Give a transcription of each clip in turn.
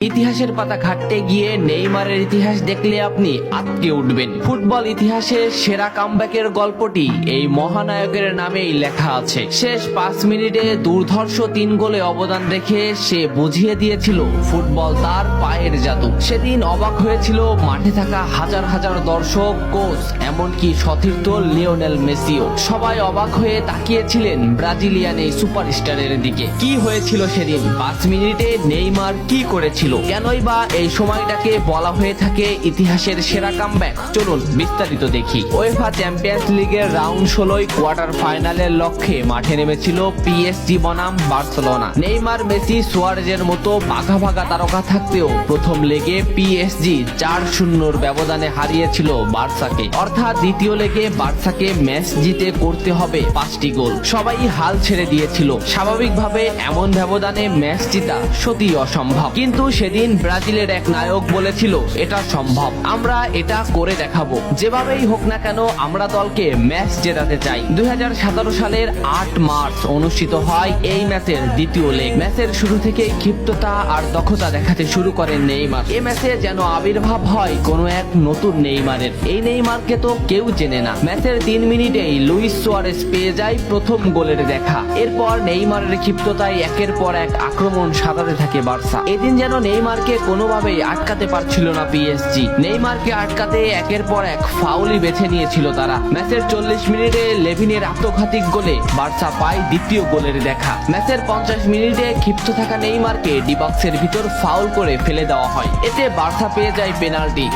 ইতিহাসের পাতা ঘাটতে গিয়ে নেইমারের ইতিহাস দেখলে আপনি আঁতকে উঠবেন। ফুটবল ইতিহাসের সেরা কামব্যাকের গল্পটি এই মহানায়কের নামেই লেখা আছে। শেষ 5 মিনিটে দুর্ধর্ষ 3 গোলে অবদান রেখে সে বুঝিয়ে দিয়েছিল ফুটবল তার পায়ের জাদু। সেদিন অবাক হয়েছিল মাঠে থাকা হাজার হাজার দর্শক, কোচ, এমনকি সতীর্থ লিওনেল মেসিও। সবাই অবাক হয়ে তাকিয়েছিলেন ব্রাজিলিয়ান এই সুপারস্টারের দিকে। কি হয়েছিল সেদিন? 5 মিনিটে নেইমার কি করেছিল? কেনই বা এই সময়টাকে বলা হয়ে থাকে ইতিহাসের সেরা কামব্যাক? চলুন বিস্তারিত দেখি। উয়েফা চ্যাম্পিয়ন্স লিগের রাউন্ড 16 কোয়ার্টার ফাইনালের লক্ষ্যে মাঠে নেমেছিল পিএসজি বনাম বার্সেলোনা। নেইমার, মেসি, সুয়ারেজের মতো ভাগা ভাগা তারকা থাকতেও প্রথম লেগে পিএসজি 4-0 ব্যবধানে হারিয়েছিল বার্সাকে। অর্থাৎ দ্বিতীয় লেগে বার্সাকে ম্যাচ জিতে করতে হবে 5টি গোল। সবাই হাল ছেড়ে দিয়েছিল। স্বাভাবিকভাবে এমন ব্যবধানে ম্যাচ জিতা সত্যিই অসম্ভব, কিন্তু সেদিন ব্রাজিলের এক নায়ক বলেছিল এটা সম্ভব, আমরা এটা করে দেখাবো। যেভাবেই হোক না কেন আমরা দলকে ম্যাচ জেতাতে চাই। 2017 সালের 8 মার্চ অনুষ্ঠিত হয় এই ম্যাচের দ্বিতীয় লেগ। ম্যাচের শুরু থেকেই ক্ষিপ্ততা আর দক্ষতা দেখাতে শুরু করেন নেইমার। এই ম্যাচে যেন আবির্ভাব হয় কোনো এক নতুন নেইমারের। এই নেইমারকে তো কেউ চেনে না। ম্যাচের 3 মিনিটেই লুইস সুয়ারেজ পেয়ে যায় প্রথম গোলের দেখা। এরপর নেইমারের ক্ষিপ্ততায় একের পর এক আক্রমণ সাজাতে থাকে বার্সা। এদিন যেন নেইমারকে কোনোভাবেই আটকাতে পারছিল না পিএসজি। নেইমারকে আটকাতে একের পর এক ফাউলই বেছে নিয়েছিল তারা। ম্যাচের 40 মিনিটে লেভিনের আত্মঘাতিক গোলে বার্সা পায় দ্বিতীয় গোলের দেখা। ম্যাচের 50 মিনিটে ক্ষিপ্ত থাকা নেইমারকে ডি বক্সের ভিতর ফাউল করে ফেলে দেওয়া হয়। এতে বার্সা পেয়ে যায়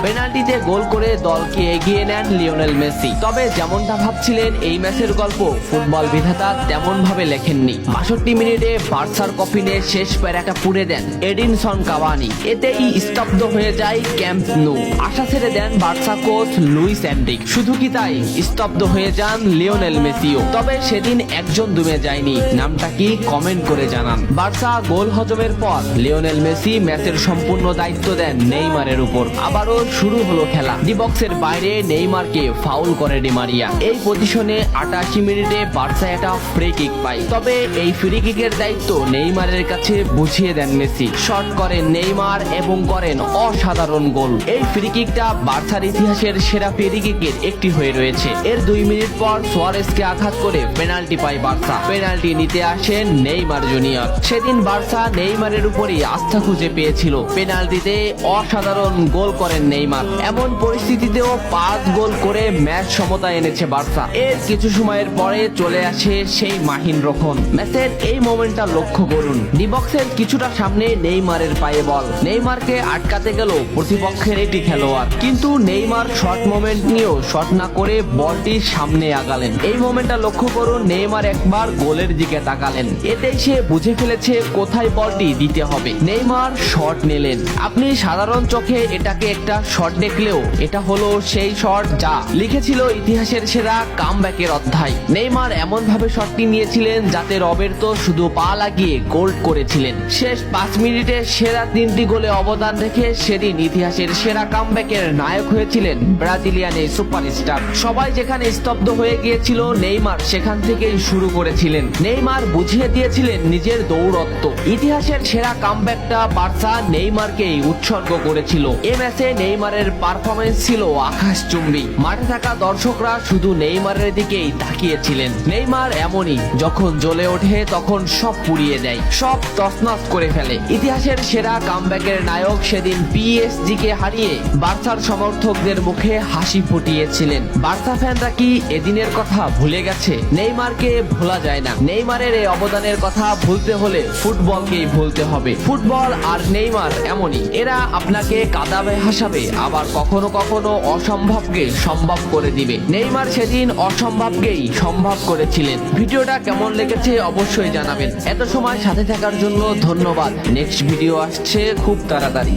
পেনাল্টিতে গোল করে দলকে এগিয়ে নেন লিওনেল মেসি। তবে যেমনটা ভাবছিলেন এই ম্যাচের গল্প ফুটবল বিধাতা তেমন ভাবে লেখেননি। 62 মিনিটে বার্সার কফিনে শেষ প্যারাটা পুড়ে দেন এডিনসন কাভানি। এতেই স্তব্ধ হয়ে যায় ক্যাম্প নু। আশা ছেড়ে দেন বার্সা কোচ লুইস এনরিক। শুধু কি তাই, স্তব্ধ হয়ে যান লিওনেল মেসিও। তবে সেদিন একজন দমে যায়নি। নামটা কি কমেন্ট করে জানান। বার্সা গোল হজমের পর লিওনেল মেসি ম্যাচের সম্পূর্ণ দায়িত্ব দেন নেইমারের উপর। আবারও শুরু হলো খেলা। ডি বক্সের বাইরে নেইমারকে ফাউল করে ডি মারিয়া। এই পজিশনে 88 মিনিটে বার্সা একটা ফ্রি কিক পায়। তবে এই ফ্রি কিকের দায়িত্ব নেইমারের কাছে বুঝিয়ে দেন মেসি। শট করেন নেইমার এবং করেন অসাধারণ গোল। এই ফ্রি কিকটা বার্সার ইতিহাসের সেরা ফ্রি কিকের একটি হয়ে রয়েছে। এর 2 মিনিট পর সুয়ারেজকে আঘাত করে পেনাল্টি পায় বার্সা। পেনাল্টি নিতে আসেন নেইমার জুনিয়র। সেদিন বার্সা নেইমারের উপরই আস্থা খুঁজে পেয়েছিল। পেনাল্টিতে অসাধারণ গোল করেন নেইমার। এমন পরিস্থিতিতেও 5 গোল করে ম্যাচ সমতা এনেছে বার্সা। এর কিছু সময়ের পরে চলে আসে সেই মাহিন রক্ষণ। ম্যাচের এই মোমেন্টটা লক্ষ্য করুন। ডি বক্সের কিছুটা সামনে নেইমারের পায়ে বল। নেইমারকে আটকাতে গেল প্রতিপক্ষের একটি খেলোয়াড়, কিন্তু নেইমার শর্ট মোমেন্ট নিয়েও শট না করে বলটি সামনে আগালেন। এই মোমেন্টটা লক্ষ্য করুন। নেইমার একবার গোলের দিকে তাকালেন। এতেই সে বুঝে ফেলেছে কোথায় বলটি দিতে হবে। নেইমার শট নিলেন। আপনি সাধারণ চোখে এটাকে একটা শট দেখলেও এটা হলো সেই শট যা লিখেছিল ইতিহাসের সেরা কামব্যাকের অধ্যায়। নেইমার এমন ভাবে শটটি নিয়েছিলেন যাতে রবের্তো শুধু পা লাগিয়ে গোল করেছিলেন। শেষ 5 মিনিটে সেরা 3টি গোলে অবদান রেখে সেদিন ইতিহাসের সেরা কামব্যাকের নায়ক হয়েছিলেন ব্রাজিলিয়ান এই সুপারস্টার। সবাই যেখানে স্তব্ধ হয়ে গিয়েছিল নেইমার সেখান থেকেই শুরু করেছিলেন। নেইমার বুঝিয়ে দিয়েছিলেন নিজের দৌড়ত্ব। ইতিহাসের সেরা কামব্যাকটা বার্সা নেইমারকেই উৎসর্গ করেছিল। এ ম্যাচে নেইমারের পারফরমেন্স ছিল আকাশচুম্বী। মাঠে থাকা দর্শকরা শুধু নেইমারের দিকেই তাকিয়েছিলেন। নেইমার এমনই, যখন জ্বলে ওঠে তখন সব পুড়িয়ে দেয়, সব তছনছ করে ফেলে। ইতিহাসের সেরা কামব্যাকের নায়ক সেদিন পিএসজি কে হারিয়ে বার্সার সমর্থকদের মুখে হাসি ফুটিয়েছিলেন। বার্সা ফ্যানরা কি এদিনের কথা ভুলে গেছে? নেইমারকে ভোলা যায় না। নেইমারের এই অবদানের কথা ভুলতে হলে ফুটবলকেই ভুলতে হবে। ফুটবল আর নেইমার এমনই, এরা আপনাকে কাঁদাবে, হাসাবে, আবার কখনো কখনো অসম্ভবকে সম্ভব করে দিবে। নেইমার সেদিন অসম্ভবকেই সম্ভব করেছিলেন। ভিডিওটা কেমন লেগেছে অবশ্যই জানাবেন। এত সময় সাথে থাকার জন্য ধন্যবাদ। নেক্সট ভিডিও আসছে খুব তাড়াতাড়ি।